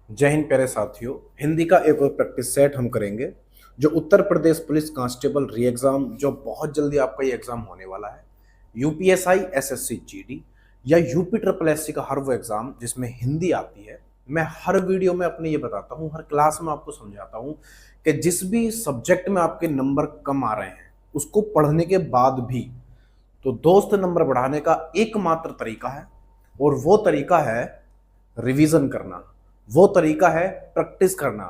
जय हिंद प्यारे साथियों। हिंदी का एक और प्रैक्टिस सेट हम करेंगे जो उत्तर प्रदेश पुलिस कांस्टेबल री एग्जाम, जो बहुत जल्दी आपका ये एग्जाम होने वाला है। यूपीएसआई एसएससी जीडी या यूपी ट्रिपल एससी का हर वो एग्जाम जिसमें हिंदी आती है। मैं हर वीडियो में अपने ये बताता हूँ, हर क्लास में आपको समझाता हूँ कि जिस भी सब्जेक्ट में आपके नंबर कम आ रहे हैं उसको पढ़ने के बाद भी तो दोस्त नंबर बढ़ाने का एकमात्र तरीका है, और वो तरीका है रिवीजन करना। वो तरीका है प्रैक्टिस करना।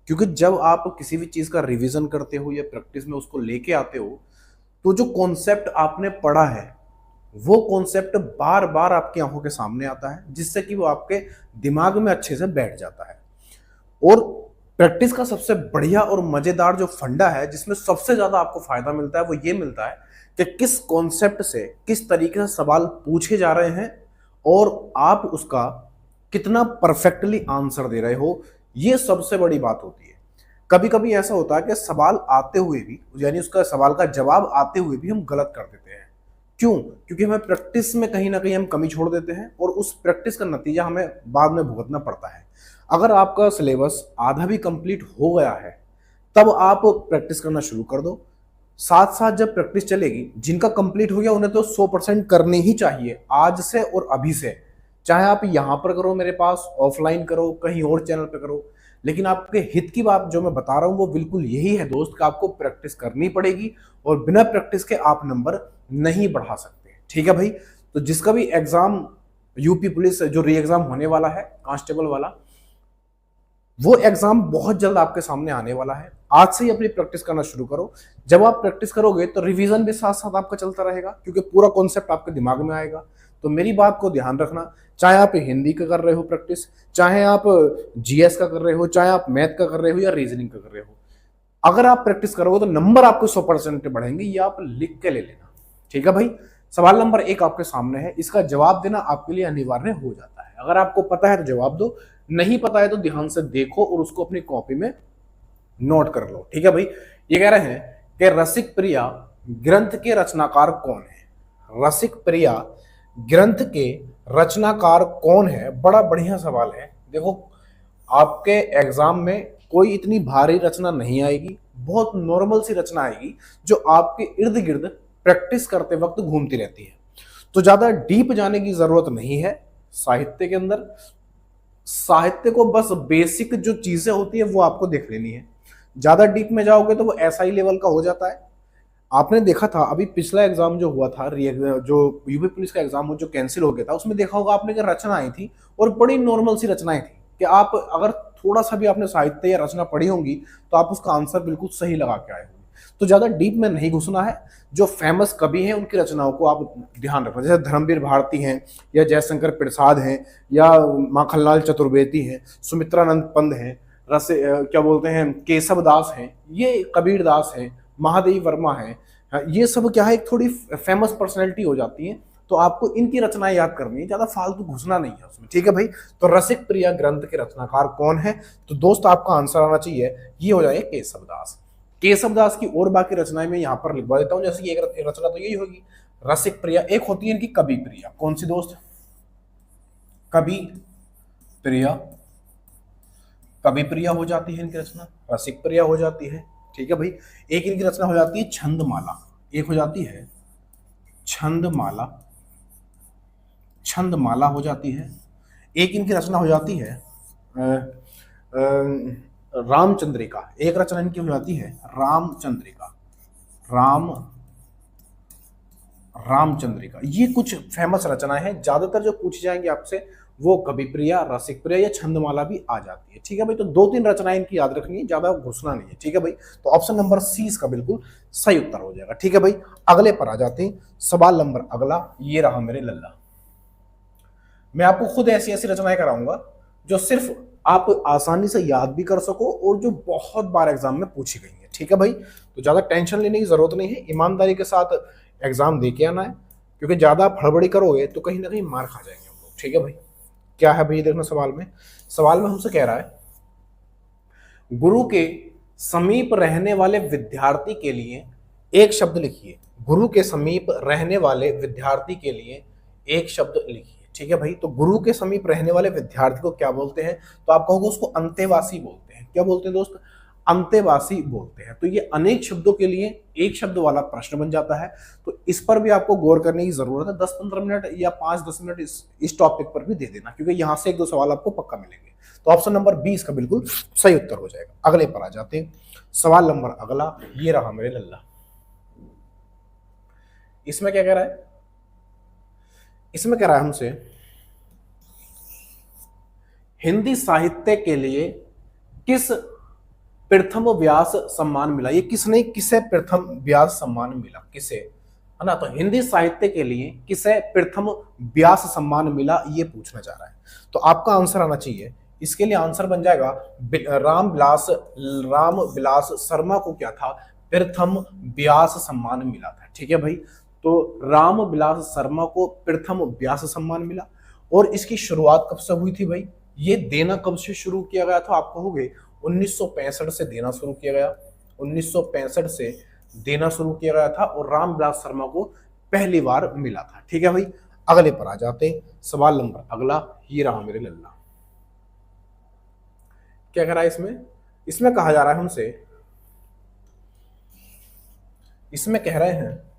क्योंकि जब आप किसी भी चीज का रिवीजन करते हो या प्रैक्टिस में उसको लेके आते हो तो जो कॉन्सेप्ट आपने पढ़ा है वो कॉन्सेप्ट बार बार आपकी आंखों के सामने आता है, जिससे कि वो आपके दिमाग में अच्छे से बैठ जाता है। और प्रैक्टिस का सबसे बढ़िया और मजेदार जो फंडा है, जिसमें सबसे ज्यादा आपको फायदा मिलता है, वो ये मिलता है कि किस कॉन्सेप्ट से किस तरीके से सवाल पूछे जा रहे हैं और आप उसका कितना परफेक्टली आंसर दे रहे हो। ये सबसे बड़ी बात होती है। कभी कभी ऐसा होता है कि सवाल आते हुए भी, यानी उसका सवाल का जवाब आते हुए भी हम गलत कर देते हैं। क्यों? क्योंकि हमें प्रैक्टिस में कहीं ना कहीं हम कमी छोड़ देते हैं और उस प्रैक्टिस का नतीजा हमें बाद में भुगतना पड़ता है। अगर आपका सिलेबस आधा भी कंप्लीट हो गया है तब आप प्रैक्टिस करना शुरू कर दो। साथ साथ जब प्रैक्टिस चलेगी, जिनका कंप्लीट हो गया उन्हें तो 100% करनी ही चाहिए आज से और अभी से। चाहे आप यहां पर करो, मेरे पास ऑफलाइन करो, कहीं और चैनल पे करो, लेकिन आपके हित की बात जो मैं बता रहा हूं वो बिल्कुल यही है दोस्त, कि आपको प्रैक्टिस करनी पड़ेगी और बिना प्रैक्टिस के आप नंबर नहीं बढ़ा सकते। ठीक है भाई? तो जिसका भी एग्जाम यूपी पुलिस जो री एग्जाम होने वाला है कांस्टेबल वाला, वो एग्जाम बहुत जल्द आपके सामने आने वाला है। आज से ही अपनी प्रैक्टिस करना शुरू करो। जब आप प्रैक्टिस करोगे तो रिवीजन भी साथ साथ आपका चलता रहेगा, क्योंकि पूरा कॉन्सेप्ट आपके दिमाग में आएगा। तो मेरी बात को ध्यान रखना, चाहे आप हिंदी का कर रहे हो प्रैक्टिस, चाहे आप जीएस का कर रहे हो, चाहे आप मैथ का कर रहे हो या रीजनिंग का कर रहे हो, अगर आप प्रैक्टिस करोगे तो नंबर आपको 100% बढ़ेंगे। ये आप लिख के ले लेना। ठीक है भाई? सवाल नंबर 1 आपके सामने है, इसका जवाब देना आपके लिए अनिवार्य हो जाता है। अगर आपको पता है तो जवाब दो, नहीं पता है तो ध्यान से देखो और उसको अपनी कॉपी में नोट कर लो। ठीक है भाई? ये कह रहे हैं कि रसिक प्रिया ग्रंथ के रचनाकार कौन है। रसिक प्रिया ग्रंथ के रचनाकार कौन है? बड़ा बढ़िया सवाल है। देखो, आपके एग्जाम में कोई इतनी भारी रचना नहीं आएगी, बहुत नॉर्मल सी रचना आएगी जो आपके इर्द गिर्द प्रैक्टिस करते वक्त घूमती रहती है। तो ज्यादा डीप जाने की जरूरत नहीं है साहित्य के अंदर। साहित्य को बस बेसिक जो चीजें होती है वो आपको देख लेनी है। ज्यादा डीप में जाओगे तो वो एसआई लेवल का हो जाता है। आपने देखा था अभी पिछला एग्जाम जो हुआ था, जो यूपी पुलिस का एग्जाम हो जो कैंसिल हो गया था, उसमें देखा होगा आपने कि रचना आई थी और बड़ी नॉर्मल सी रचनाएं थी कि आप अगर थोड़ा सा भी आपने साहित्य या रचना पढ़ी होंगी तो आप उसका आंसर बिल्कुल सही लगा के आए होंगे। तो ज्यादा डीप में नहीं घुसना है। जो फेमस कवि हैं उनकी रचनाओं को आप ध्यान रखना, जैसे धर्मवीर भारती हैं या जयशंकर प्रसाद हैं या माखनलाल चतुर्वेदी हैं, सुमित्रानंद पंत हैं, क्या बोलते हैं, केशव दास हैं, ये कबीर दास हैं, महादेवी वर्मा है। ये सब क्या है, एक थोड़ी फेमस पर्सनैलिटी हो जाती है। तो आपको इनकी रचनाएं याद करनी है, ज्यादा फालतू घुसना नहीं है उसमें। ठीक है भाई? तो रसिक प्रिया ग्रंथ के रचनाकार कौन है? तो दोस्त आपका आंसर आना चाहिए, ये हो जाए केशव दास। केशव दास की और बाकी रचनाएं मैं यहाँ पर लिखवा देता हूँ। जैसे एक रचना तो यही होगी रसिक प्रिया, एक होती है इनकी कवि प्रिया। कौन सी दोस्त? कवि प्रिया। कवि प्रिया हो जाती है इनकी रचना, रसिक प्रिया हो जाती है। ठीक है भाई? एक इनकी रचना हो जाती है छंदमाला, एक हो जाती है छंदमाला, छंदमाला हो जाती है। एक इनकी रचना हो जाती है रामचंद्रिका, एक रचना इनकी हो जाती है रामचंद्रिका, रामचंद्रिका। ये कुछ फेमस रचनाएं हैं। ज्यादातर जो पूछी जाएंगी आपसे वो कवि प्रिया, रसिक प्रिया या छंदमाला भी आ जाती है। ठीक है भाई? तो 2-3 रचनाएं इनकी याद रखनी है, ज्यादा घुसना नहीं है। ठीक है भाई? तो ऑप्शन नंबर सी इसका बिल्कुल सही उत्तर हो जाएगा। ठीक है भाई? अगले पर आ जाते हैं। सवाल नंबर अगला ये रहा मेरे लल्ला। मैं आपको खुद ऐसी ऐसी रचनाएं कराऊंगा जो सिर्फ आप आसानी से याद भी कर सको और जो बहुत बार एग्जाम में पूछी गई है। ठीक है भाई? तो ज्यादा टेंशन लेने की जरूरत नहीं है, ईमानदारी के साथ एग्जाम दे के आना है, क्योंकि ज्यादा फड़बड़ी करोगे तो कहीं ना कहीं मार खा जाएंगे हम लोग। ठीक है भाई? क्या है भाई? देखना सवाल में हमसे कह रहा है, गुरु के समीप रहने वाले विद्यार्थी के लिए एक शब्द लिखिए। गुरु के समीप रहने वाले विद्यार्थी के लिए एक शब्द लिखिए। ठीक है भाई। तो गुरु के समीप रहने वाले विद्यार्थी को क्या बोलते हैं? तो आप कहोगे उसको अंतेवासी बोलते हैं। क्या बोलते हैं दोस्त? अंतेवासी बोलते हैं। तो ये अनेक शब्दों के लिए एक शब्द वाला प्रश्न बन जाता है, तो इस पर भी आपको गौर करने की जरूरत है। 10-15 मिनट या 5-10 मिनट इस टॉपिक पर भी दे देना, क्योंकि यहां से 1-2 सवाल आपको पक्का मिलेंगे। तो ऑप्शन नंबर 20 का बिल्कुल सही उत्तर हो जाएगा। अगले पर आ जाते हैं। सवाल नंबर अगला ये रहा मेरे लल्ला। इसमें क्या कह रहा है? इसमें कह रहा है हमसे, हिंदी साहित्य के लिए किस प्रथम व्यास सम्मान मिला? ये किसने, किसे प्रथम व्यास सम्मान मिला, किसे, है ना? तो हिंदी साहित्य के लिए किसे प्रथम व्यास सम्मान मिला, ये पूछना चाह रहा है। तो आपका आंसर आना चाहिए, इसके लिए आंसर बन जाएगा राम विलास शर्मा को क्या था? प्रथम व्यास सम्मान मिला था। ठीक है भाई। तो राम विलास शर्मा को प्रथम व्यास सम्मान मिला। और इसकी शुरुआत कब से हुई थी भाई? ये देना कब से शुरू किया गया था? आप कहोगे 1965 से देना शुरू किया गया। 1965 से देना शुरू किया गया था और रामविलास शर्मा को पहली बार मिला था। ठीक है भाई। अगले पर आ जाते हैं। सवाल नंबर अगला ये रहा मेरे लल्ला। क्या कह रहा है इसमें? इसमें कहा जा रहा है हमसे, इसमें कह रहे हैं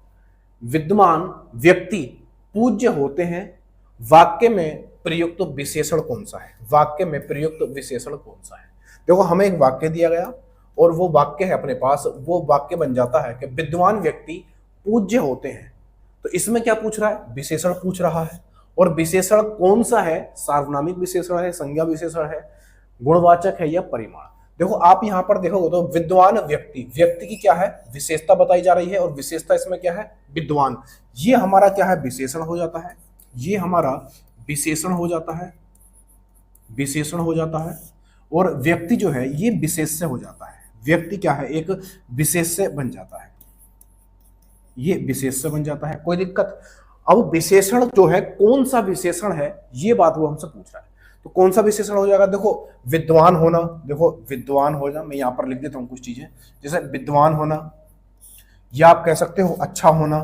विद्वान व्यक्ति पूज्य होते हैं, वाक्य में प्रयुक्त विशेषण कौन सा है? वाक्य में प्रयुक्त विशेषण कौन सा है? देखो हमें एक वाक्य दिया गया और वो वाक्य है अपने पास, वो वाक्य बन जाता है कि विद्वान व्यक्ति पूज्य होते हैं। तो इसमें क्या पूछ रहा है? विशेषण पूछ रहा है। और विशेषण कौन सा है? सार्वनामिक विशेषण है, संज्ञा विशेषण है, गुणवाचक है या परिमाण? देखो आप यहां पर देखोगे तो विद्वान व्यक्ति, व्यक्ति की क्या है? विशेषता बताई जा रही है और विशेषता इसमें क्या है? विद्वान। ये हमारा क्या है? विशेषण हो जाता है। ये हमारा विशेषण हो जाता है, विशेषण हो जाता है। और व्यक्ति जो है ये विशेष से हो जाता है। व्यक्ति क्या है? एक विशेष से बन जाता है, ये विशेष से बन जाता है। कोई दिक्कत? अब विशेषण जो है कौन सा विशेषण है, ये बात वो हमसे पूछ रहा है। तो कौन सा विशेषण हो जाएगा? देखो विद्वान होना, देखो विद्वान होना, मैं यहां पर लिख देता हूं कुछ चीजें, जैसे विद्वान होना, या आप कह सकते हो अच्छा होना,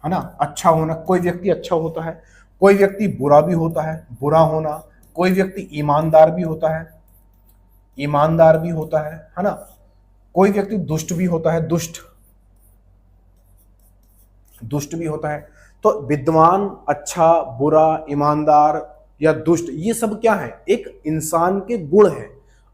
है ना? अच्छा होना, कोई व्यक्ति अच्छा होता है, कोई व्यक्ति बुरा भी होता है, बुरा होना, कोई व्यक्ति ईमानदार भी होता है, ईमानदार भी होता है ना? कोई व्यक्ति दुष्ट भी होता है, दुष्ट, दुष्ट भी होता है। तो विद्वान, अच्छा, बुरा, ईमानदार या दुष्ट, ये सब क्या है? एक इंसान के गुण है।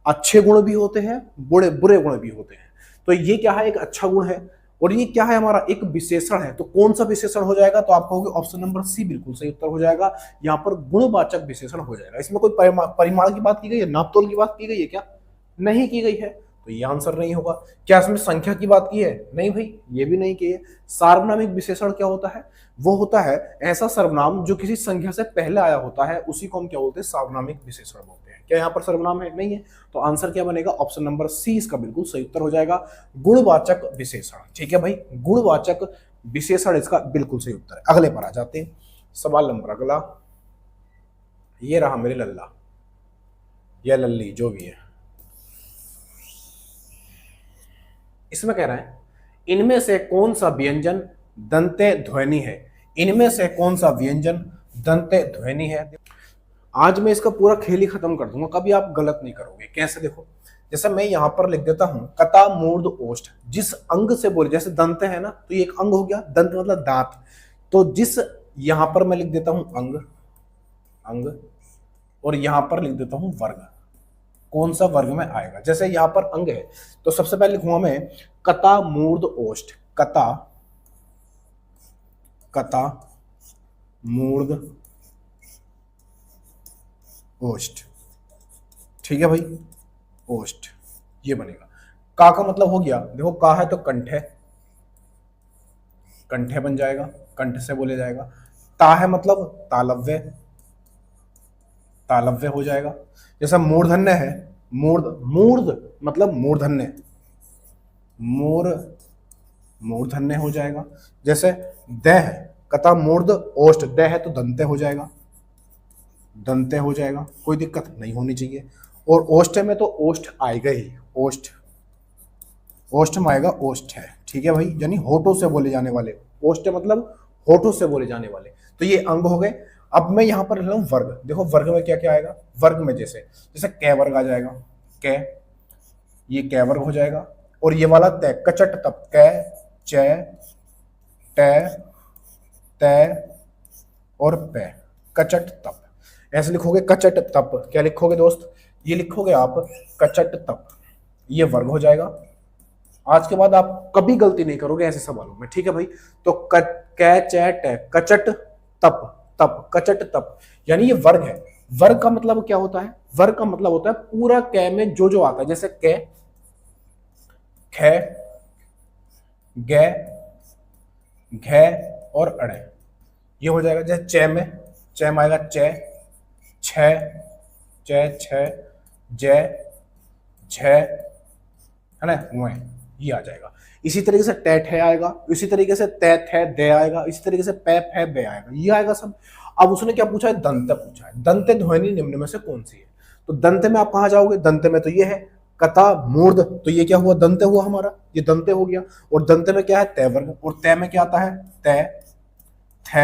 अच्छे गुण भी होते हैं, बुरे बुरे गुण भी होते हैं। तो ये क्या है? एक अच्छा गुण है। और ये क्या है? हमारा एक विशेषण है। तो कौन सा विशेषण हो जाएगा? तो आप कहोगे ऑप्शन नंबर सी बिल्कुल सही उत्तर हो जाएगा। यहाँ पर गुणवाचक विशेषण हो जाएगा। इसमें कोई परिमाण की बात की गई है, नापतोल की बात की गई है क्या? नहीं की गई है, तो ये आंसर नहीं होगा। क्या इसमें संख्या की बात की है? नहीं भाई, ये भी नहीं की है। सार्वनामिक विशेषण क्या होता है? वो होता है ऐसा सर्वनाम जो किसी संख्या से पहले आया होता है, उसी को हम क्या बोलते हैं? सार्वनामिक विशेषण बोलते हैं। क्या यहाँ पर सर्वनाम है? नहीं है। तो आंसर क्या बनेगा? ऑप्शन नंबर सी इसका बिल्कुल सही उत्तर हो जाएगा, गुणवाचक विशेषण। ठीक है भाई, गुणवाचक विशेषण इसका बिल्कुल सही उत्तर है। अगले पर आ जाते हैं। सवाल नंबर अगला ये रहा मेरे लल्ला या लल्ली, जो भी है। इसमें कह रहा है इनमें से कौन सा व्यंजन दंते ध्वनि है? इनमें से कौन सा व्यंजन दंते ध्वनि है? आज मैं इसका पूरा खेल ही खत्म कर दूंगा, कभी आप गलत नहीं करोगे। कैसे? देखो जैसे मैं यहां पर लिख देता हूं कता मूर्ध ओष्ठ, जिस अंग से बोले, जैसे दंत है ना, तो ये एक अंग हो गया, दंत मतलब दांत। तो जिस, यहां पर मैं लिख देता हूं अंग, अंग, और यहां पर लिख देता हूं वर्ग। कौन सा वर्ग में आएगा? जैसे यहां पर अंग है तो सबसे पहले लिखूंगा मैं कता मूर्ध ओष्ठ, कता, कता मूर्ध ओष्ठ। ठीक है भाई, ओष्ठ ये बनेगा। का मतलब हो गया, देखो का है तो कंठ है, कंठे बन जाएगा, कंठ से बोले जाएगा। ता है मतलब तालव्य, तालव्य हो जाएगा। जैसा मूर्धन्य है, मूर्ध मतलब मूर्धन्य, मूर्धन्य हो जाएगा। जैसे द है, कथा मूर्ध ओष्ठ, द है तो दंते हो जाएगा, दंते हो जाएगा, कोई दिक्कत नहीं होनी चाहिए। और ओष्ठ में तो ओष्ठ आएगा ही, ओष्ठ, ओष्ठ में आएगा ओष्ठ है। ठीक है भाई, यानी होठों से बोले जाने वाले, ओष्ठ मतलब होठों से बोले जाने वाले। तो ये अंग हो गए। अब मैं यहां पर ले लूं वर्ग। देखो वर्ग में क्या क्या आएगा, वर्ग में जैसे जैसे कै वर्ग आ जाएगा, कै, ये कै वर्ग हो जाएगा। और ये वाला तय, कचट तप, कै च ट त और पै, कचट तप। ऐसे लिखोगे कचट तप, क्या लिखोगे दोस्त, ये लिखोगे आप कचट तप, ये वर्ग हो जाएगा। आज के बाद आप कभी गलती नहीं करोगे ऐसे सवालों में, ठीक है भाई। तो कै च ट, कचट तप, तप कचट तप, यानी ये वर्ग है। वर्ग का मतलब क्या होता है, वर्ग का मतलब होता है पूरा कै में जो जो आता है, जैसे कै, ख, ग, घ और अड़े, ये हो जाएगा। जैसे च में आएगा च, छ, ज, झ, है ना, वे, ये आ जाएगा। इसी तरीके से ट आएगा, इसी तरीके से त थ द आएगा, इसी तरीके से प फ ब आएगा, ये आएगा सब। अब उसने क्या पूछा है, दंत पूछा है। दंत ध्वनि निम्न में से कौन सी है, तो दंत में आप कहां जाओगे, दंत में तो ये है कता मूर्ध, तो ये क्या हुआ, दंत हुआ हमारा, ये दंत हो गया। और दंत में क्या है, तय वर्ग, और तय में क्या आता है, तय, थ,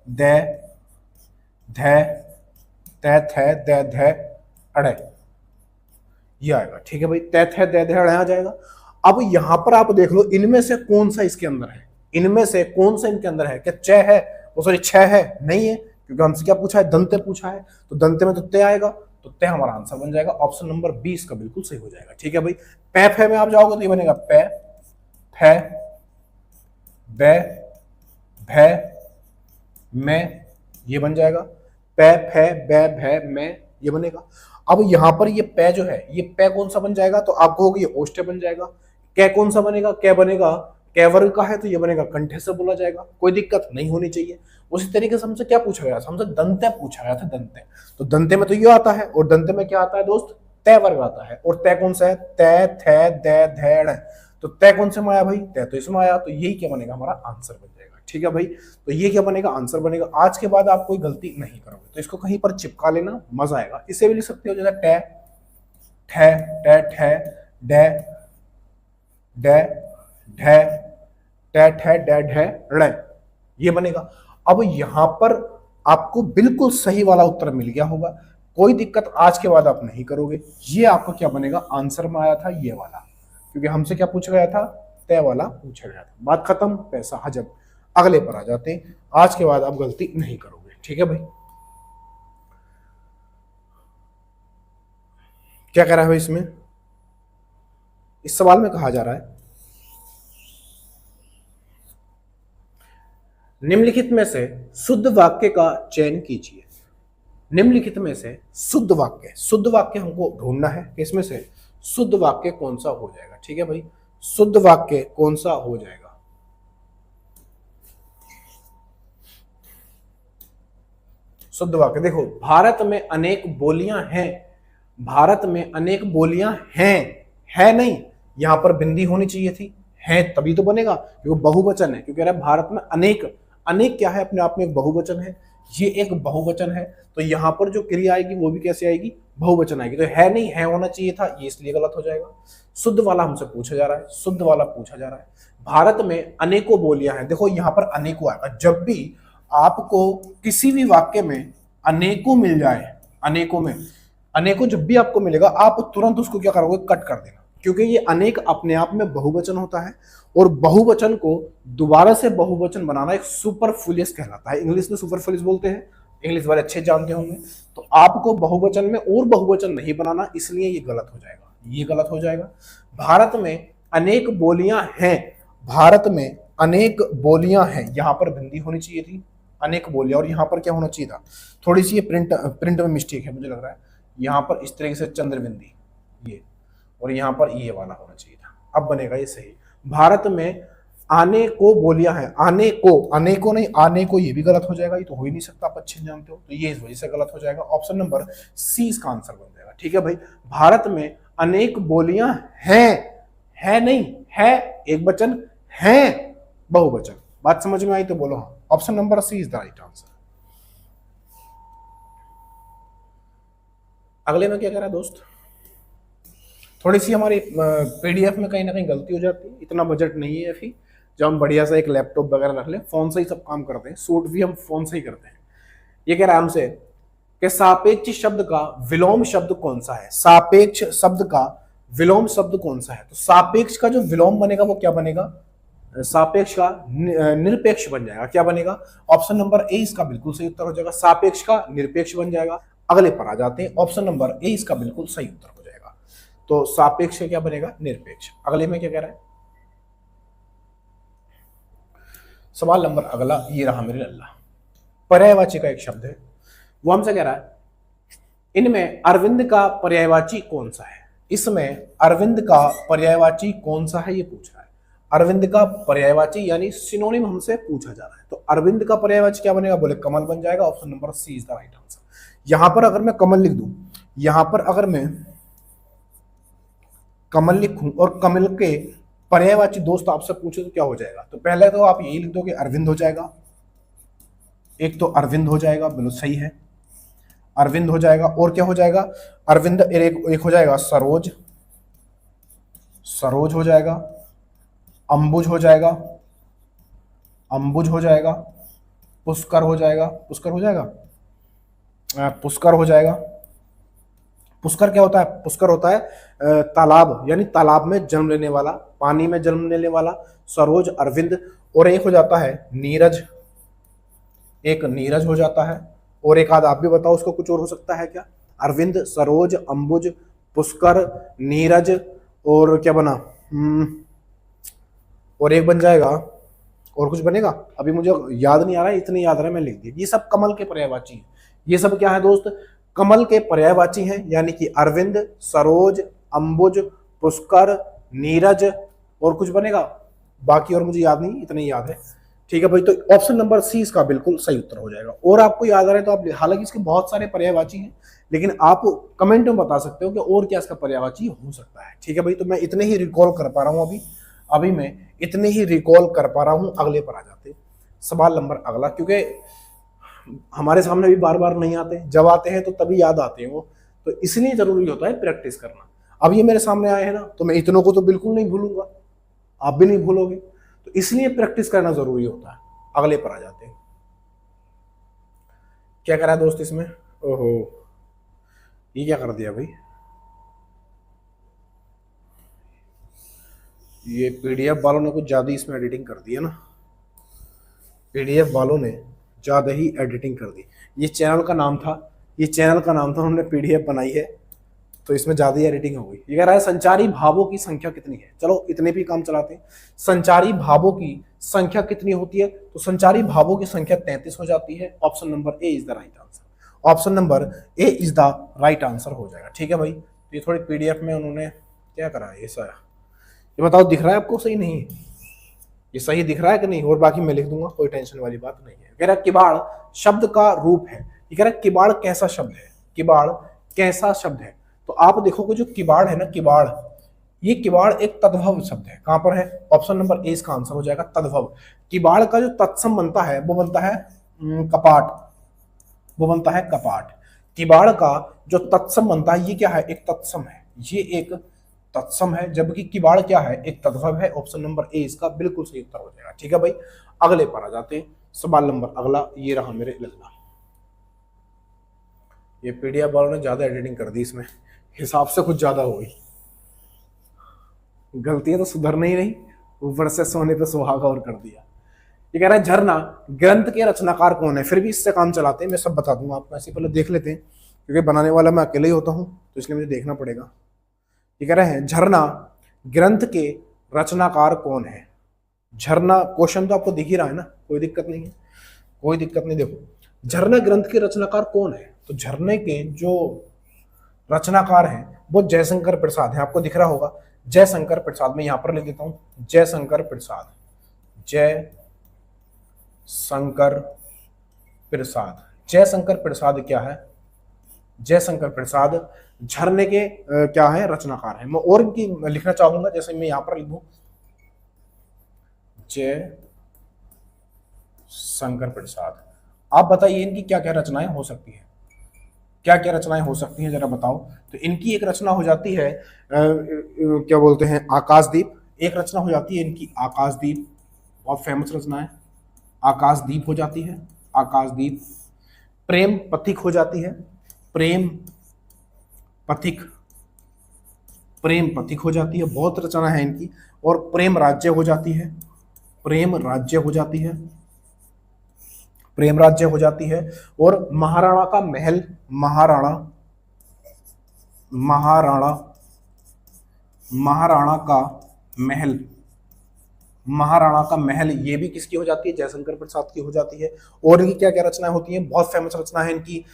द, ध, त थ द ध अड़े, ये आएगा, ठीक है भाई। तय थ द ध अड़े आ जाएगा। अब यहां पर आप देख लो इनमें से कौन सा इसके अंदर है, इनमें से कौन सा इनके अंदर है, क्या च है, वो सॉरी छ है, नहीं है, क्योंकि हमसे क्या पूछा है, दंते पूछा है। तो दंते में तो तय आएगा, तो तय हमारा आंसर बन जाएगा। ऑप्शन नंबर 20 का बिल्कुल सही हो जाएगा, ठीक है भाई। पै फे में आप जाओगे तो ये बनेगा पै फै बै भै मैं, ये बन जाएगा। पै फै बै भै मैं, ये बनेगा। अब यहां पर ये पै जो है, ये पै कौन सा बन जाएगा, तो आपको होगी ये ओष्ठ्य बन जाएगा। कै कौन सा बनेगा, कै बनेगा, कै वर्ग का है तो ये बनेगा कंठे से बोला जाएगा, कोई दिक्कत नहीं होनी चाहिए। उसी तरीके से हमसे क्या पूछा गया था, हमसे दंते पूछा गया था, दंते। तो दंते में तो ये आता है, और दंते में क्या आता है दोस्त, तय वर्ग आता है। और तय कौन सा है, तय थ द धैड़, तो तय कौन से में आया भाई, तय तो इसमें आया, तो यही क्या बनेगा, हमारा आंसर बन जाएगा, ठीक है भाई। तो ये क्या बनेगा, आंसर बनेगा। आज के बाद आप कोई गलती नहीं करोगे, तो इसको कहीं पर चिपका लेना, मजा आएगा। इसे भी लिख सकते हो जैसे ट ठ ड ड ढ ट ठ ड ढ ड़, ये बनेगा। अब यहां पर आपको बिल्कुल सही वाला उत्तर मिल गया होगा, कोई दिक्कत आज के बाद आप नहीं करोगे। ये आपको क्या बनेगा, आंसर में आया था ये वाला, क्योंकि हमसे क्या पूछा गया था, तय वाला पूछा गया था। बात खत्म, पैसा हजम। अगले पर आ जाते हैं, आज के बाद आप गलती नहीं करोगे, ठीक है भाई। क्या कह रहा है भाई इसमें, इस सवाल में कहा जा रहा है, निम्नलिखित में से शुद्ध वाक्य का चयन कीजिए। निम्नलिखित में से शुद्ध वाक्य हमको ढूंढना है कि इसमें से शुद्ध वाक्य कौन सा हो जाएगा, ठीक है भाई। शुद्ध वाक्य कौन सा हो जाएगा, शुद्ध वाक्य देखो, भारत में अनेक बोलियां हैं, भारत में अनेक बोलियां हैं, है नहीं, यहां पर बिंदी होनी चाहिए थी, है तभी तो बनेगा, क्योंकि बहुवचन है, क्योंकि अरे भारत में अनेक, अनेक क्या है, अपने आप में एक बहुवचन है, ये एक बहुवचन है, तो यहां पर जो क्रिया आएगी वो भी कैसे आएगी, बहुवचन आएगी। तो है नहीं, है होना चाहिए था, ये इसलिए गलत हो जाएगा। शुद्ध वाला हमसे पूछा जा रहा है, शुद्ध वाला पूछा जा रहा है। भारत में अनेकों बोलियां हैं, देखो यहां पर अनेकों आएगा। जब भी आपको किसी भी वाक्य में अनेकों मिल जाए, अनेकों में अनेकों जब भी आपको मिलेगा, आप तुरंत उसको क्या करोगे, कट कर देना, क्योंकि ये अनेक अपने आप में बहुवचन होता है, और बहुवचन को दोबारा से बहुवचन बनाना एक सुपरफ्लुयस कहलाता है। इंग्लिश में सुपरफ्लुयस बोलते हैं, इंग्लिश वाले अच्छे जानते होंगे। तो आपको बहुवचन में और बहुवचन नहीं बनाना, इसलिए ये गलत हो जाएगा, ये गलत हो जाएगा। भारत में अनेक बोलियां हैं, भारत में अनेक बोलियां हैं, यहां पर बिंदी होनी चाहिए थी, अनेक बोलियां, और यहां पर क्या होना चाहिए था, थोड़ी सी ये प्रिंट में मिस्टेक है मुझे लग रहा है, यहां पर इस तरीके से चंद्र बिंदी ये, और यहां पर ये वाला होना चाहिए था, अब बनेगा ये सही। भारत में आने को बोलियां हैं, आने को नहीं, आने को, ये भी गलत हो जाएगा, ये तो हो ही नहीं सकता, आप अच्छे जानते हो, तो ये इस वजह से गलत हो जाएगा। ऑप्शन नंबर सी इसका आंसर बन जाएगा, ठीक है भाई। भारत में अनेक बोलियां हैं, है नहीं, है एक वचन, हैं बहुवचन। बात समझ में आई तो बोलो हाँ। Option number C is the right answer. अगले में क्या कह रहा है दोस्त, थोड़ी सी हमारी पीडीएफ में कहीं ना कहीं गलती हो जाती है, इतना बजट नहीं है अभी, जब हम बढ़िया सा एक लैपटॉप वगैरह रख लें, फोन से ही सब काम करते हैं, शूट भी हम फोन से ही करते हैं। ये कह रहा है हमसे कि सापेक्ष शब्द का विलोम शब्द कौन सा है। सापेक्ष शब्द का विलोम शब्द कौन सा है? तो सापेक्ष का जो विलोम बनेगा वो क्या बनेगा? सापेक्ष का निरपेक्ष बन जाएगा। क्या बनेगा? ऑप्शन नंबर ए इसका बिल्कुल सही उत्तर हो जाएगा। सापेक्ष का निरपेक्ष बन जाएगा। अगले पर आ जाते हैं, ऑप्शन नंबर ए इसका बिल्कुल सही उत्तर हो जाएगा। तो सापेक्ष क्या बनेगा? निरपेक्ष। अगले में क्या कह रहा है? सवाल नंबर अगला ये रहा मेरे अल्लाह। पर्यायवाची का एक शब्द है, वो हमसे कह रहा है इनमें अरविंद का पर्यायवाची कौन सा है? इसमें अरविंद का पर्यायवाची कौन सा है ये पूछ रहा है। अरविंद का पर्यायवाची यानी सिनोनिम हमसे पूछा जा रहा है। तो अरविंद का पर्यायवाची क्या बनेगा? बोले कमल बन जाएगा। Option number C is the right answer. यहां पर अगर मैं कमल लिख दूं, यहां पर अगर मैं कमल लिखूं और कमल के पर्यायवाची दोस्त आपसे पूछे तो क्या हो जाएगा? तो पहले तो आप यही लिख दोगे अरविंद हो जाएगा। एक तो अरविंद हो जाएगा, बिल्कुल सही है, अरविंद हो जाएगा। और क्या हो जाएगा? अरविंद। एक हो जाएगा सरोज, सरोज हो जाएगा। अंबुज हो जाएगा, अंबुज हो जाएगा। पुष्कर हो जाएगा, पुष्कर हो जाएगा, पुष्कर हो जाएगा। पुष्कर क्या होता है? पुष्कर होता है तालाब, यानी तालाब में जन्म लेने वाला, पानी में जन्म लेने वाला। सरोज, अरविंद। और एक हो जाता है नीरज, एक नीरज हो जाता है। और एक आध आप भी बताओ उसको, कुछ और हो सकता है क्या? अरविंद, सरोज, अंबुज, पुष्कर, नीरज और क्या बना? और एक बन जाएगा, और कुछ बनेगा अभी मुझे याद नहीं आ रहा है, इतने याद आ रहा है मैं लिख दिया। ये सब कमल के पर्यायवाची हैं। ये सब क्या है दोस्त? कमल के पर्यायवाची हैं, यानी कि अरविंद, सरोज, अंबुज, पुष्कर, नीरज और कुछ बनेगा बाकी, और मुझे याद नहीं, इतने याद है। ठीक है भाई, तो ऑप्शन नंबर सी इसका बिल्कुल सही उत्तर हो जाएगा। और आपको याद आ रहा है तो आप, हालांकि इसके बहुत सारे पर्यायवाची हैं, लेकिन आप कमेंट में बता सकते हो कि और क्या इसका पर्यायवाची हो सकता है। ठीक है भाई, तो मैं इतने ही रिकॉल कर पा रहा हूँ अभी मैं इतने ही रिकॉल कर पा रहा हूँ। अगले पर आ जाते, सवाल नंबर अगला, क्योंकि हमारे सामने भी बार बार नहीं आते, जब आते हैं तो तभी याद आते हैं वो, तो इसलिए जरूरी होता है प्रैक्टिस करना। अब ये मेरे सामने आए हैं ना, तो मैं इतनों को तो बिल्कुल नहीं भूलूंगा, आप भी नहीं भूलोगे, तो इसलिए प्रैक्टिस करना जरूरी होता है। अगले पर आ जाते हैं, क्या करा है दोस्त इसमें? ओहो, ये क्या कर दिया भाई? ये पीडीएफ वालों ने कुछ ज्यादा इसमें एडिटिंग कर दी है ना, पीडीएफ वालों ने ज्यादा ही एडिटिंग कर दी। ये चैनल का नाम था, ये चैनल का नाम था, उन्होंने पीडीएफ बनाई है, तो इसमें ज्यादा ही एडिटिंग हो गई। ये कह रहा है संचारी भावों की संख्या कितनी है? चलो इतने भी काम चलाते हैं। संचारी भावों की संख्या कितनी होती है? तो संचारी भावों की संख्या 33 हो जाती है। Option number A is the right answer. Option number A is the right answer हो जाएगा। ठीक है भाई, तो ये थोड़ी पीडीएफ में उन्होंने क्या करा है ऐसा, ये बताओ दिख रहा है आपको? सही नहीं है? ये सही दिख रहा है कि नहीं? और बाकी मैं लिख दूंगा, कोई टेंशन वाली बात नहीं है। कह रहा है किबाड़ शब्द का रूप है। ये कह रहा है किबाड़ कैसा शब्द है? किबाड़ कैसा शब्द है? तो आप देखोगे जो किबाड़ है ना, किबाड़, ये किबाड़ एक तद्भव शब्द है। कहां पर है? ऑप्शन नंबर ए इसका आंसर हो जाएगा, तद्भव। किबाड़ का जो तत्सम बनता है वो बनता है कपाट, वो बनता है कपाट। किबाड़ का जो तत्सम बनता है ये क्या है? एक तत्सम है, ये एक तत्सम है, जबकि किबाड़ क्या है? एक तद्भव है। ऑप्शन नंबर ए इसका बिल्कुल सही उत्तर हो जाएगा। ठीक है भाई, अगले पर आ जाते हैं, सवाल नंबर अगला ये रहा मेरे लल्ला। ये पीडीएफ वालों ने ज्यादा एडिटिंग कर दी, इसमें हिसाब से कुछ ज्यादा हो गई, गलतियां तो सुधर नहीं रही, ऊपर से सोने पे सुहागा और कर दिया। ये कह रहा है झरना ग्रंथ के रचनाकार कौन है? फिर भी इससे काम चलाते हैं, मैं सब बता दूंगा आपको, ऐसे पहले देख लेते हैं, क्योंकि बनाने वाला मैं अकेले ही होता हूँ, तो इसलिए मुझे देखना पड़ेगा। ये कह रहे हैं झरना ग्रंथ के रचनाकार कौन है? झरना क्वेश्चन तो आपको दिख ही रहा है ना, कोई दिक्कत नहीं है, कोई दिक्कत नहीं। देखो झरना ग्रंथ के रचनाकार कौन है? तो झरने के जो रचनाकार हैं वो जयशंकर प्रसाद है, आपको दिख रहा होगा जयशंकर प्रसाद। मैं यहां पर लिख देता हूं जयशंकर प्रसाद, जयशंकर प्रसाद। जयशंकर प्रसाद क्या है? जयशंकर प्रसाद झरने के क्या है? रचनाकार है। मैं और इनकी लिखना चाहूंगा, जैसे मैं यहां पर लिख दूं जयशंकर प्रसाद। आप बताइए इनकी क्या क्या रचनाएं हो सकती है? क्या क्या रचनाएं हो सकती हैं जरा बताओ। तो इनकी एक रचना हो जाती है क्या बोलते हैं, आकाशदीप। एक रचना हो जाती है इनकी आकाशदीप, बहुत फेमस रचना है। आकाशदीप हो जाती है, आकाशदीप। प्रेम पथिक हो जाती है, प्रेम पथिक, प्रेम पथिक हो जाती है, बहुत रचना है इनकी। और प्रेम राज्य हो जाती है, प्रेम राज्य हो जाती है, प्रेम राज्य हो जाती है। और महाराणा का महल, महाराणा, महाराणा, महाराणा का महल, महाराणा का महल, ये भी किसकी हो जाती है? जयशंकर प्रसाद की हो जाती है। और इनकी क्या क्या रचनाएं होती हैं? बहुत फेमस रचना है इनकी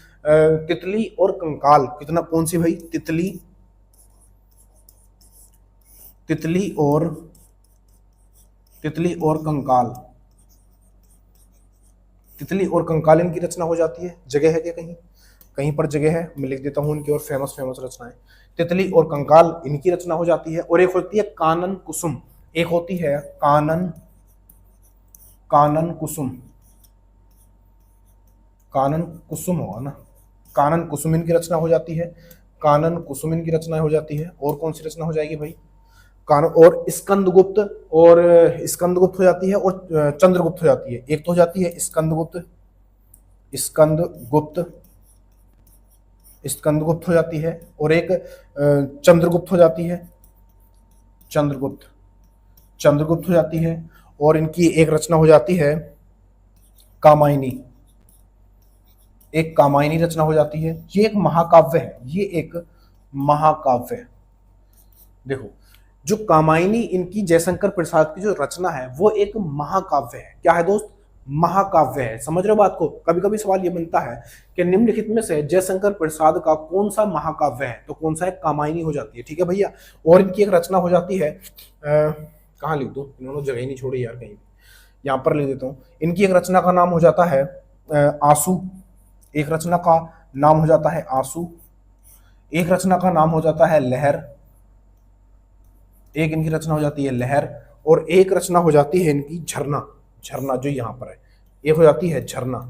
तितली और कंकाल। कितना, कौन सी भाई? तितली, तितली और, तितली और कंकाल, तितली और कंकाल इनकी रचना हो जाती है। जगह है क्या कहीं? कहीं पर जगह है, मैं लिख देता हूं इनकी और फेमस फेमस रचनाएं। तितली और कंकाल इनकी रचना हो जाती है। और एक होती है कानन कुसुम, एक होती है कानन, कानन कुसुम, कानन कुसुम होगा ना, कानन कुसुम इनकी रचना हो जाती है, कानन कुसुम इनकी रचना हो जाती है। और कौन सी रचना हो जाएगी भाई? कानन और स्कंदगुप्त, और स्कंदगुप्त हो जाती है, और चंद्रगुप्त हो जाती है। एक तो हो जाती है स्कंदगुप्त, स्कंदगुप्त, स्कंदगुप्त हो जाती है। और एक चंद्रगुप्त हो जाती है, चंद्रगुप्त, चंद्रगुप्त हो जाती है। और इनकी एक रचना हो जाती है कामायनी, एक कामायनी रचना हो जाती है। ये एक महाकाव्य है, ये एक महाकाव्य है। देखो, जो कामायनी इनकी जयशंकर प्रसाद की जो रचना है वो एक महाकाव्य है। क्या है दोस्त? महाकाव्य है। समझ रहे हो बात को? कभी कभी सवाल ये बनता है कि निम्नलिखित में से जयशंकर प्रसाद का कौन सा महाकाव्य है, तो कौन सा है? कामायनी हो जाती है। ठीक है भैया। और इनकी एक रचना हो जाती है, कहाँ लिख दूं, इन्होंने जगह ही नहीं छोड़ी यार, कहीं यहाँ पर लिख देता हूँ। इनकी एक रचना का नाम हो जाता है आंसू, एक रचना का नाम हो जाता है आंसू, एक रचना का नाम हो जाता है लहर, एक इनकी रचना हो जाती है लहर, और एक रचना हो जाती है इनकी झरना, झरना जो यहाँ पर है, एक हो जाती है झरना।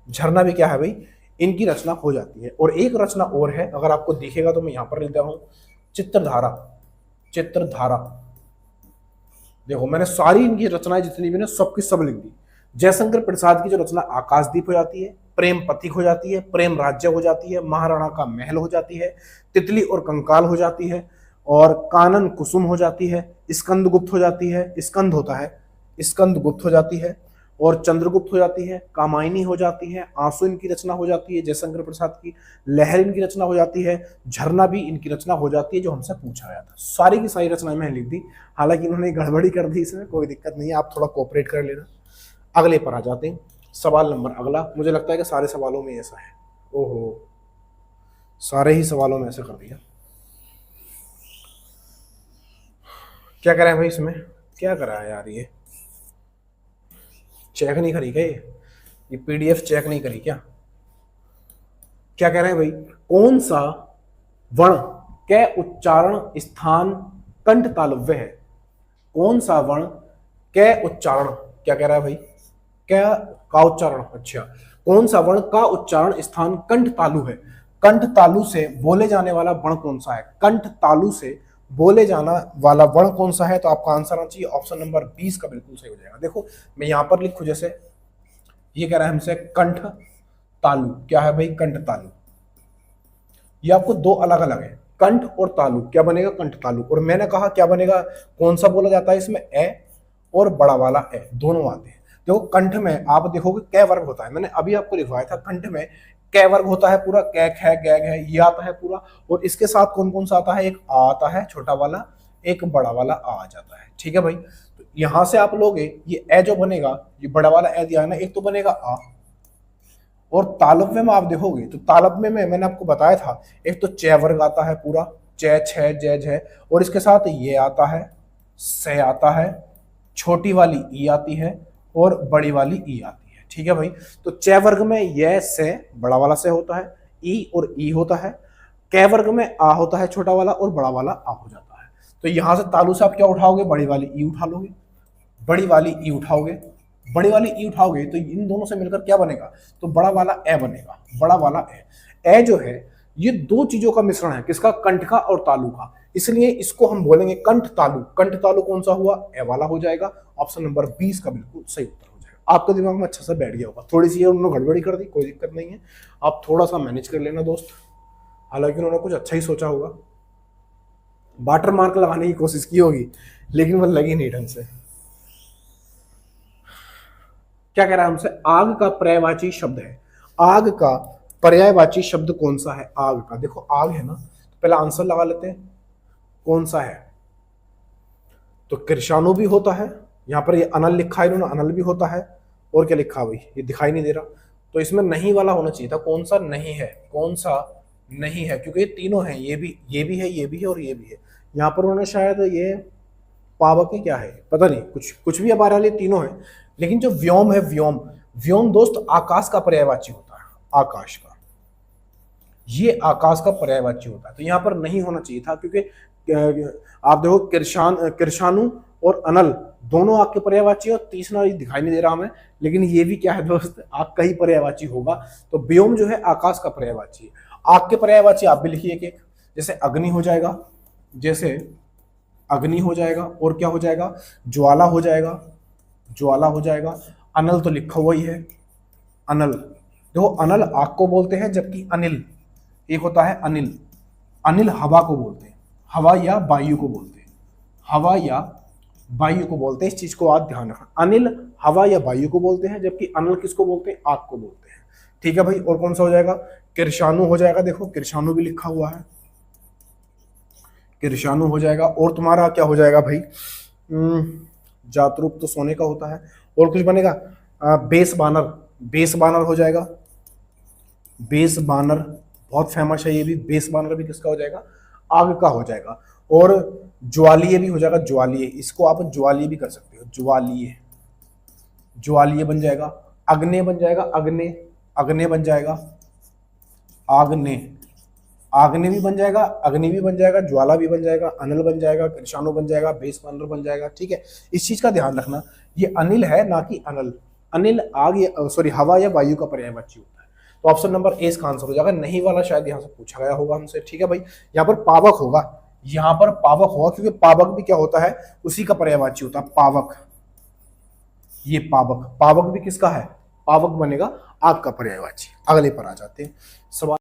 झरना भी क्या है भाई? इनकी रचना हो जाती है। और एक रचना और है, अगर आपको दिखेगा तो मैं यहाँ पर लिख रहा हूँ, चित्रधारा, चित्रधारा। देखो, मैंने सारी इनकी रचनाएं जितनी भी ना सबकी सब लिख दी। जयशंकर प्रसाद की जो रचना आकाशदीप हो जाती है, प्रेम पथिक हो जाती है, प्रेम राज्य हो जाती है, महाराणा का महल हो जाती है, तितली और कंकाल हो जाती है, और कानन कुसुम हो जाती है, स्कंदगुप्त हो जाती है, स्कंद होता है, स्कंदगुप्त हो जाती है, और चंद्रगुप्त हो जाती है, कामायनी हो जाती है, आंसू इनकी रचना हो जाती है जयशंकर प्रसाद की, लहर इनकी रचना हो जाती है, झरना भी इनकी रचना हो जाती है, जो हमसे पूछा गया था। सारी की सारी रचनाएं मैंने लिख दी। हालांकि इन्होंने गड़बड़ी कर दी, इसमें कोई दिक्कत नहीं है, आप थोड़ा कोऑपरेट कर लेना। अगले पर आ जाते हैं, सवाल नंबर अगला। मुझे लगता है कि सारे सवालों में ऐसा है। ओहो, सारे ही सवालों में ऐसा कर दिया। क्या करा है भाई इसमें? क्या करा है यार? ये चेक नहीं करी क्या? ये पीडीएफ चेक नहीं करी क्या? क्या कह रहे हैं भाई? कौन सा वर्ण के उच्चारण स्थान कंठ तालव्य है? कौन सा वर्ण के उच्चारण, क्या कह रहा है भाई? क्या का उच्चारण? अच्छा, कौन सा वर्ण का उच्चारण स्थान कंठ तालु है? कंठ तालु से बोले जाने वाला वर्ण कौन सा है? कंठ तालु से बोले जाना वाला वर्ण कौन सा है? तो आपका आंसर आना चाहिए ऑप्शन नंबर 20 का, बिल्कुल सही हो जाएगा। देखो, मैं यहां पर लिखूं, जैसे ये कह रहा है हमसे कंठ तालु। क्या है भाई? कंठ तालु। ये आपको दो अलग अलग है, कंठ और तालु। क्या बनेगा? कंठ तालु। और मैंने कहा क्या बनेगा, कौन सा बोला जाता है इसमें? ए और बड़ा वाला ए दोनों आते हैं। देखो, कंठ में आप देखोगे कै वर्ग होता है, मैंने अभी आपको लिखवाया था। कंठ में कै वर्ग होता है पूरा, कै ख गै घ ये आता है पूरा। और इसके साथ कौन कौन सा आता है? एक आ आता है छोटा वाला, एक बड़ा वाला आ जाता है। ठीक है भाई। तो यहां से आप लोगे, ये ए जो बनेगा, ये बड़ा वाला ए दिया है ना, एक तो बनेगा आ। और तालव्य में आप देखोगे तो तालव्य में मैंने आपको बताया था, एक तो च वर्ग आता है पूरा, च छ जय झ, और इसके साथ ये आता है, से आता है, छोटी वाली ई आती है, और बड़ी वाली ई आती है। ठीक है भाई। तो च वर्ग में यह से बड़ा वाला से होता है, ई और ई होता है। क वर्ग में आ होता है छोटा वाला, और बड़ा वाला आ हो जाता है। तो यहां से तालु से आप क्या उठाओगे? बड़ी वाली ई उठा लोगे, बड़ी वाली ई उठाओगे, बड़ी वाली ई उठाओगे, तो इन दोनों से मिलकर क्या बनेगा? तो बड़ा वाला ए बनेगा, बड़ा वाला ए। ए जो है ये दो चीजों का मिश्रण है, किसका? कंठ का और तालु का, इसलिए इसको हम बोलेंगे कंठ तालु। कंठ तालु कौन सा हुआ? ए वाला हो जाएगा। ऑप्शन नंबर 20 का बिल्कुल सही उत्तर हो जाएगा। आपके दिमाग में अच्छा सा बैठ गया होगा। थोड़ी सी उन्होंने गड़बड़ी कर दी, कोई दिक्कत नहीं है, आप थोड़ा सा मैनेज कर लेना दोस्त, हालांकि उन्होंने कुछ अच्छा ही सोचा होगा, वाटर मार्क लगाने की कोशिश की होगी, लेकिन वो लगी नहीं ढंग से। क्या कह रहा है हमसे? आग का पर्यायवाची शब्द है। आग का पर्यायवाची शब्द कौन सा है? आग का, देखो आग है ना, तो पहले आंसर लगा लेते हैं कौन सा है। तो कृषाणु भी होता है, यहां पर ये अनल लिखा है इन्होंने, अनल भी होता है, और क्या लिखा भाई? ये दिखाई नहीं दे रहा, तो इसमें नहीं वाला होना चाहिए था। कौन सा नहीं है? कौन सा नहीं है? क्योंकि ये तीनों हैं, ये भी है, ये भी है और ये भी है। यहाँ पर उन्होंने शायद ये पावक ही क्या है पता नहीं, कुछ भी हमारे लिए तीनों है। लेकिन जो व्योम है, व्योम, व्योम दोस्त आकाश का पर्यायवाची होता है, आकाश का, ये आकाश का पर्यायवाची होता है। तो यहाँ पर नहीं होना चाहिए था, क्योंकि आप देखो कृषाणु और अनल दोनों आग के पर्यायवाची, और तीसरा ये दिखाई नहीं दे रहा हमें, लेकिन ये भी क्या है दोस्त? आग का ही पर्यायवाची होगा। तो व्योम जो है आकाश का पर्यायवाची है। आग के पर्यायवाची आप भी लिखिए एक, जैसे अग्नि हो जाएगा, जैसे अग्नि हो जाएगा, और क्या हो जाएगा? ज्वाला हो जाएगा, ज्वाला हो जाएगा। अनल तो लिखा हुआ ही है, अनल। देखो अनल आग को बोलते हैं, जबकि अनिल एक होता है अनिल। अनिल हवा को बोलते हैं, हवा या वायु को बोलते हैं, हवा या वायु को बोलते हैं। इस चीज को आप ध्यान रखना, अनिल हवा या वायु को बोलते हैं, जबकि अनल किसको बोलते हैं? आग को बोलते हैं। ठीक है भाई, और कौन सा हो जाएगा? कृषाणु हो जाएगा, देखो कृषाणु भी लिखा हुआ है, कृषाणु हो जाएगा। और तुम्हारा क्या हो जाएगा भाई? जातरूप तो सोने का होता है, और कुछ बनेगा? बेस बानर, बेस बानर हो जाएगा, बेस बानर बहुत फेमस है ये भी। बेस बानर भी किसका हो जाएगा? आग का हो जाएगा। और ज्वालीय भी हो जाएगा, ज्वालीय, इसको आप ज्वालीय भी कर सकते हो, ज्वालीय, ज्वालीय बन जाएगा। अग्नि बन जाएगा, अग्नि, अग्नि बन जाएगा, आग्ने, आग्नि भी बन जाएगा, अग्नि भी बन जाएगा, ज्वाला भी बन जाएगा, अनिल बन जाएगा, कृषाणु बन जाएगा, बेस बानर बन जाएगा। ठीक है, इस चीज का ध्यान रखना, ये अनिल है ना कि अनल। अनिल आग या सॉरी हवा या वायु का पर्यायवाची होता है। तो ऑप्शन नंबर ए इसका आंसर हो जाएगा। नहीं वाला शायद यहाँ से पूछा गया होगा हमसे। ठीक है भाई, यहाँ पर पावक होगा, यहाँ पर पावक होगा, क्योंकि पावक भी क्या होता है? उसी का पर्यायवाची होता है, पावक। ये पावक, पावक भी किसका है? पावक बनेगा आग का पर्यायवाची। अगले पर आ जाते हैं सवाल।